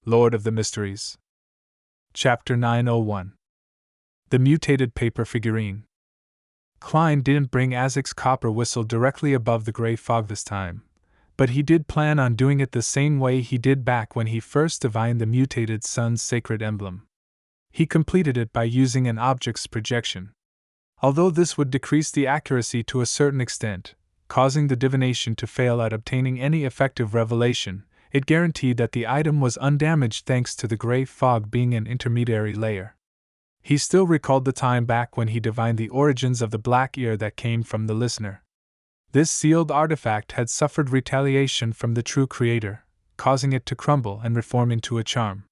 Lord of the Mysteries. Chapter 901. The Mutated Paper Figurine. Klein didn't bring Isaac's copper whistle directly above the gray fog this time, but he did plan on doing it the same way he did back when he first divined the mutated sun's sacred emblem. He completed it by using an object's projection. Although this would decrease the accuracy to a certain extent, causing the divination to fail at obtaining any effective revelation, it guaranteed that the item was undamaged thanks to the gray fog being an intermediary layer. He still recalled the time back when he divined the origins of the black ear that came from the listener. This sealed artifact had suffered retaliation from the true creator, causing it to crumble and reform into a charm.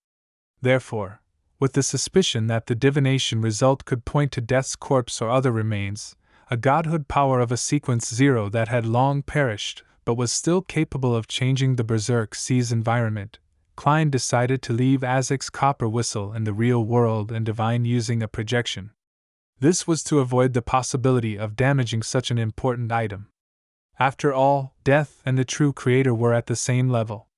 Therefore, with the suspicion that the divination result could point to Death's corpse or other remains, a godhood power of a sequence 0 that had long perished, but was still capable of changing the Berserk Sea's environment, Klein decided to leave Isaac's copper whistle in the real world and divine using a projection. This was to avoid the possibility of damaging such an important item. After all, Death and the true creator were at the same level.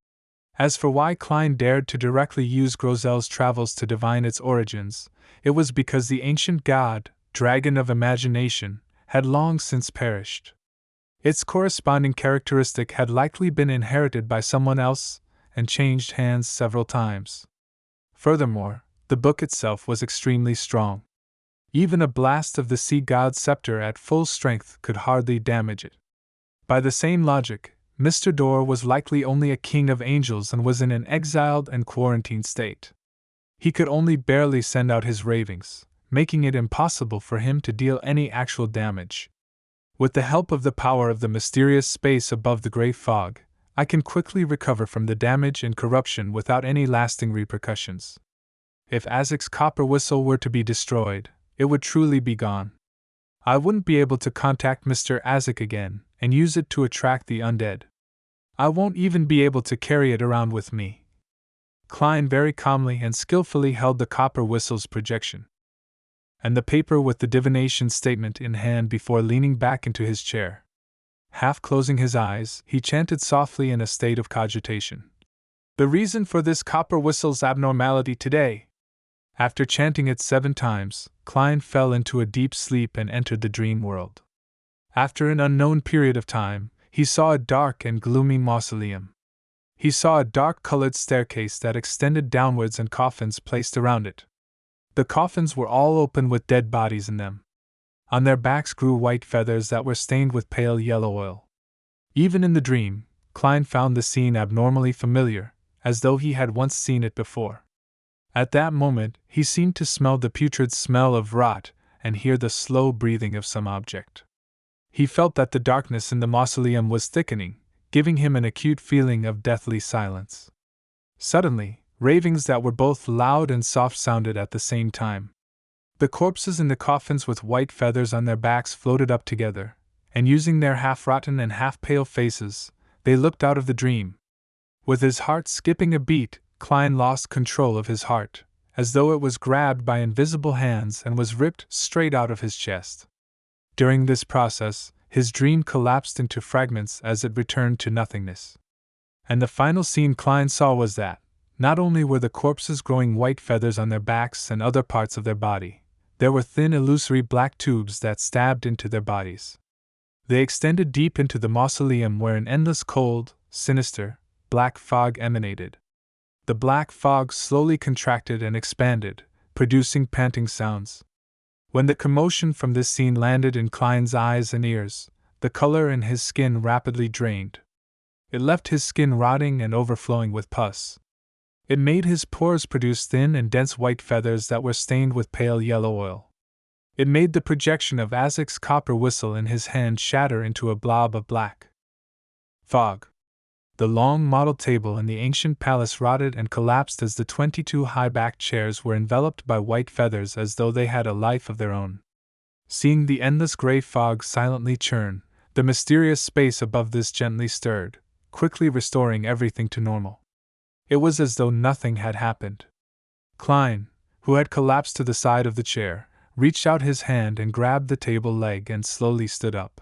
As for why Klein dared to directly use Grozel's travels to divine its origins, it was because the ancient god, Dragon of Imagination, had long since perished. Its corresponding characteristic had likely been inherited by someone else and changed hands several times. Furthermore, the book itself was extremely strong. Even a blast of the sea god's scepter at full strength could hardly damage it. By the same logic, Mr. Dor was likely only a king of angels and was in an exiled and quarantined state. He could only barely send out his ravings, making it impossible for him to deal any actual damage. With the help of the power of the mysterious space above the gray fog, I can quickly recover from the damage and corruption without any lasting repercussions. If Isaac's copper whistle were to be destroyed, it would truly be gone. I wouldn't be able to contact Mr. Isaac again and use it to attract the undead. I won't even be able to carry it around with me. Klein very calmly and skillfully held the copper whistle's projection and the paper with the divination statement in hand before leaning back into his chair. Half closing his eyes, he chanted softly in a state of cogitation. The reason for this copper whistle's abnormality today. After chanting it 7 times, Klein fell into a deep sleep and entered the dream world. After an unknown period of time, he saw a dark and gloomy mausoleum. He saw a dark-colored staircase that extended downwards and coffins placed around it. The coffins were all open with dead bodies in them. On their backs grew white feathers that were stained with pale yellow oil. Even in the dream, Klein found the scene abnormally familiar, as though he had once seen it before. At that moment, he seemed to smell the putrid smell of rot and hear the slow breathing of some object. He felt that the darkness in the mausoleum was thickening, giving him an acute feeling of deathly silence. Suddenly, ravings that were both loud and soft sounded at the same time. The corpses in the coffins with white feathers on their backs floated up together, and using their half-rotten and half-pale faces, they looked out of the dream. With his heart skipping a beat, Klein lost control of his heart, as though it was grabbed by invisible hands and was ripped straight out of his chest. During this process, his dream collapsed into fragments as it returned to nothingness. And the final scene Klein saw was that, not only were the corpses growing white feathers on their backs and other parts of their body, there were thin illusory black tubes that stabbed into their bodies. They extended deep into the mausoleum where an endless cold, sinister, black fog emanated. The black fog slowly contracted and expanded, producing panting sounds. When the commotion from this scene landed in Klein's eyes and ears, the color in his skin rapidly drained. It left his skin rotting and overflowing with pus. It made his pores produce thin and dense white feathers that were stained with pale yellow oil. It made the projection of Isaac's copper whistle in his hand shatter into a blob of black fog. The long model table in the ancient palace rotted and collapsed as the 22 high-backed chairs were enveloped by white feathers as though they had a life of their own. Seeing the endless gray fog silently churn, the mysterious space above this gently stirred, quickly restoring everything to normal. It was as though nothing had happened. Klein, who had collapsed to the side of the chair, reached out his hand and grabbed the table leg and slowly stood up.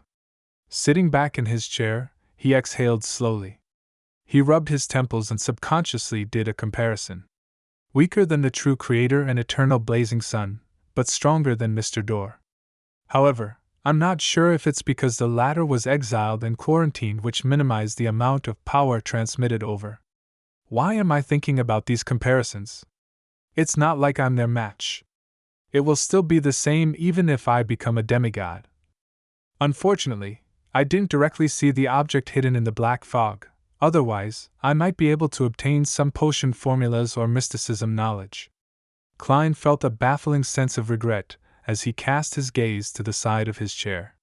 Sitting back in his chair, he exhaled slowly. He rubbed his temples and subconsciously did a comparison. Weaker than the true creator and eternal blazing sun, but stronger than Mr. Door. However, I'm not sure if it's because the latter was exiled and quarantined, which minimized the amount of power transmitted over. Why am I thinking about these comparisons? It's not like I'm their match. It will still be the same even if I become a demigod. Unfortunately, I didn't directly see the object hidden in the black fog, otherwise, I might be able to obtain some potion formulas or mysticism knowledge. Klein felt a baffling sense of regret as he cast his gaze to the side of his chair.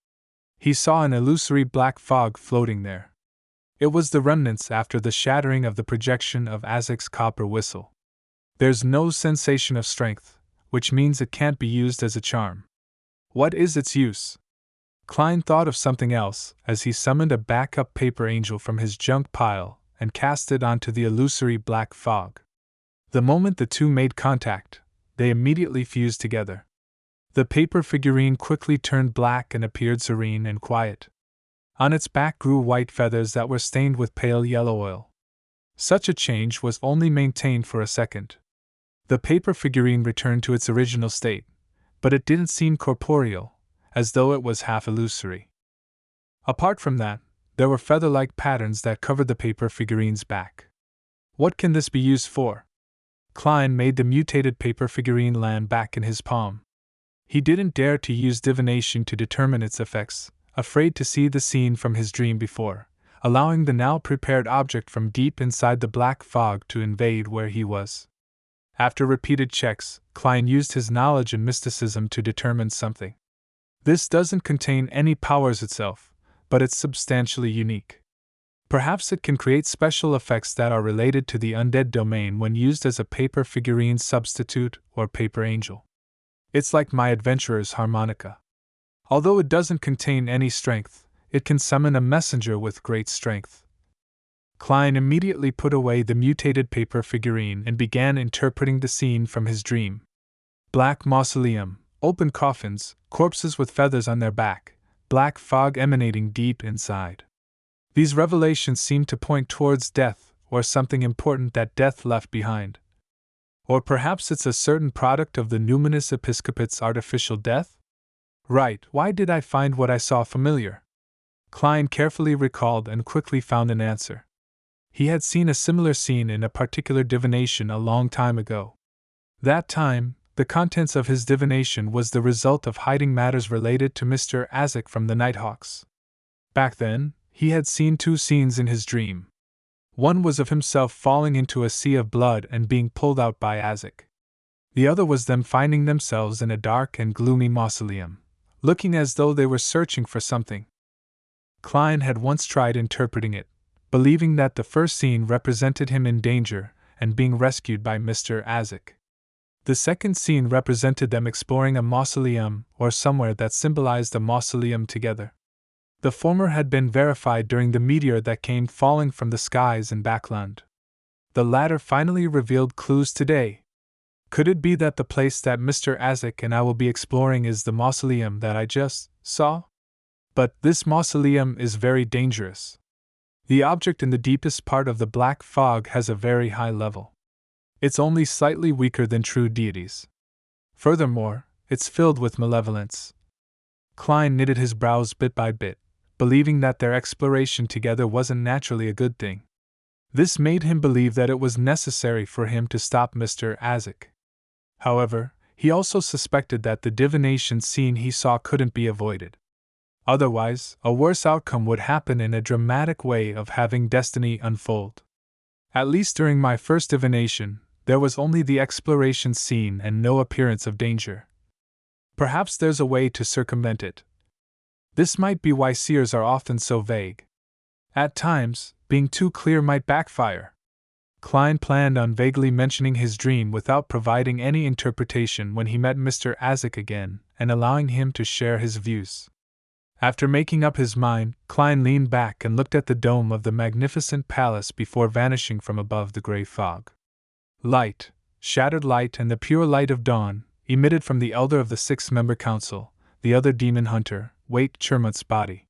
He saw an illusory black fog floating there. It was the remnants after the shattering of the projection of Azek's copper whistle. There's no sensation of strength, which means it can't be used as a charm. What is its use? Klein thought of something else as he summoned a backup paper angel from his junk pile and cast it onto the illusory black fog. The moment the two made contact, they immediately fused together. The paper figurine quickly turned black and appeared serene and quiet. On its back grew white feathers that were stained with pale yellow oil. Such a change was only maintained for a second. The paper figurine returned to its original state, but it didn't seem corporeal, as though it was half illusory. Apart from that, there were feather-like patterns that covered the paper figurine's back. What can this be used for? Klein made the mutated paper figurine land back in his palm. He didn't dare to use divination to determine its effects, afraid to see the scene from his dream before, allowing the now prepared object from deep inside the black fog to invade where he was. After repeated checks, Klein used his knowledge in mysticism to determine something. This doesn't contain any powers itself, but it's substantially unique. Perhaps it can create special effects that are related to the undead domain when used as a paper figurine substitute or paper angel. It's like my adventurer's harmonica. Although it doesn't contain any strength, it can summon a messenger with great strength. Klein immediately put away the mutated paper figurine and began interpreting the scene from his dream. Black mausoleum, open coffins, corpses with feathers on their back, black fog emanating deep inside. These revelations seem to point towards death, or something important that death left behind. Or perhaps it's a certain product of the numinous episcopate's artificial death? Right, why did I find what I saw familiar? Klein carefully recalled and quickly found an answer. He had seen a similar scene in a particular divination a long time ago. That time, the contents of his divination was the result of hiding matters related to Mr. Azek from the Nighthawks. Back then, he had seen two scenes in his dream. One was of himself falling into a sea of blood and being pulled out by Azek. The other was them finding themselves in a dark and gloomy mausoleum, looking as though they were searching for something. Klein had once tried interpreting it, believing that the first scene represented him in danger and being rescued by Mr. Azek. The second scene represented them exploring a mausoleum or somewhere that symbolized a mausoleum together. The former had been verified during the meteor that came falling from the skies in Backland. The latter finally revealed clues today. Could it be that the place that Mr. Azek and I will be exploring is the mausoleum that I just saw? But this mausoleum is very dangerous. The object in the deepest part of the black fog has a very high level. It's only slightly weaker than true deities. Furthermore, it's filled with malevolence. Klein knitted his brows bit by bit, believing that their exploration together wasn't naturally a good thing. This made him believe that it was necessary for him to stop Mr. Azek. However, he also suspected that the divination scene he saw couldn't be avoided. Otherwise, a worse outcome would happen in a dramatic way of having destiny unfold. At least during my first divination, there was only the exploration scene and no appearance of danger. Perhaps there's a way to circumvent it. This might be why seers are often so vague. At times, being too clear might backfire. Klein planned on vaguely mentioning his dream without providing any interpretation when he met Mr. Azek again and allowing him to share his views. After making up his mind, Klein leaned back and looked at the dome of the magnificent palace before vanishing from above the gray fog. Light, shattered light and the pure light of dawn, emitted from the elder of the six-member council, the other demon hunter, Wait Chermut's body.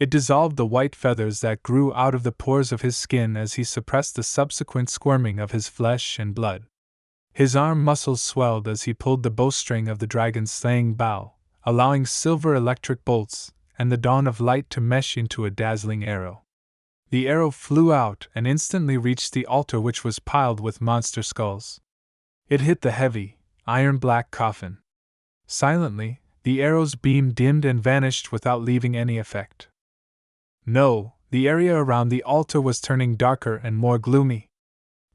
It dissolved the white feathers that grew out of the pores of his skin as he suppressed the subsequent squirming of his flesh and blood. His arm muscles swelled as he pulled the bowstring of the dragon's slaying bow, allowing silver electric bolts and the dawn of light to mesh into a dazzling arrow. The arrow flew out and instantly reached the altar, which was piled with monster skulls. It hit the heavy, iron-black coffin. Silently, the arrow's beam dimmed and vanished without leaving any effect. No, the area around the altar was turning darker and more gloomy.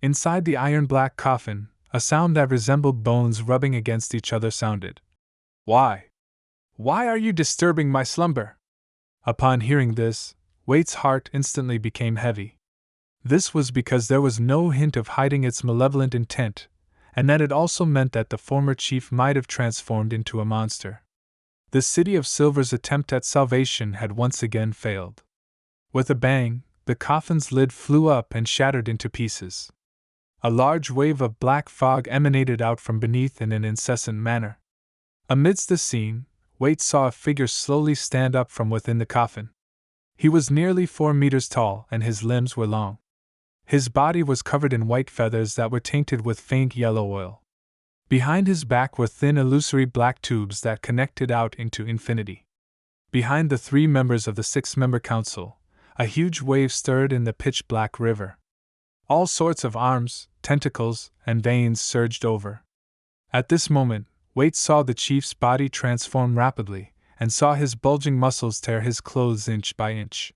Inside the iron-black coffin, a sound that resembled bones rubbing against each other sounded. "Why? Why are you disturbing my slumber?" Upon hearing this, Waite's heart instantly became heavy. This was because there was no hint of hiding its malevolent intent, and that it also meant that the former chief might have transformed into a monster. The City of Silver's attempt at salvation had once again failed. With a bang, the coffin's lid flew up and shattered into pieces. A large wave of black fog emanated out from beneath in an incessant manner. Amidst the scene, Waite saw a figure slowly stand up from within the coffin. He was nearly 4 meters tall and his limbs were long. His body was covered in white feathers that were tainted with faint yellow oil. Behind his back were thin illusory black tubes that connected out into infinity. Behind the 3 members of the 6-member council, a huge wave stirred in the pitch-black river. All sorts of arms, tentacles, and veins surged over. At this moment, Waite saw the chief's body transform rapidly, and saw his bulging muscles tear his clothes inch by inch.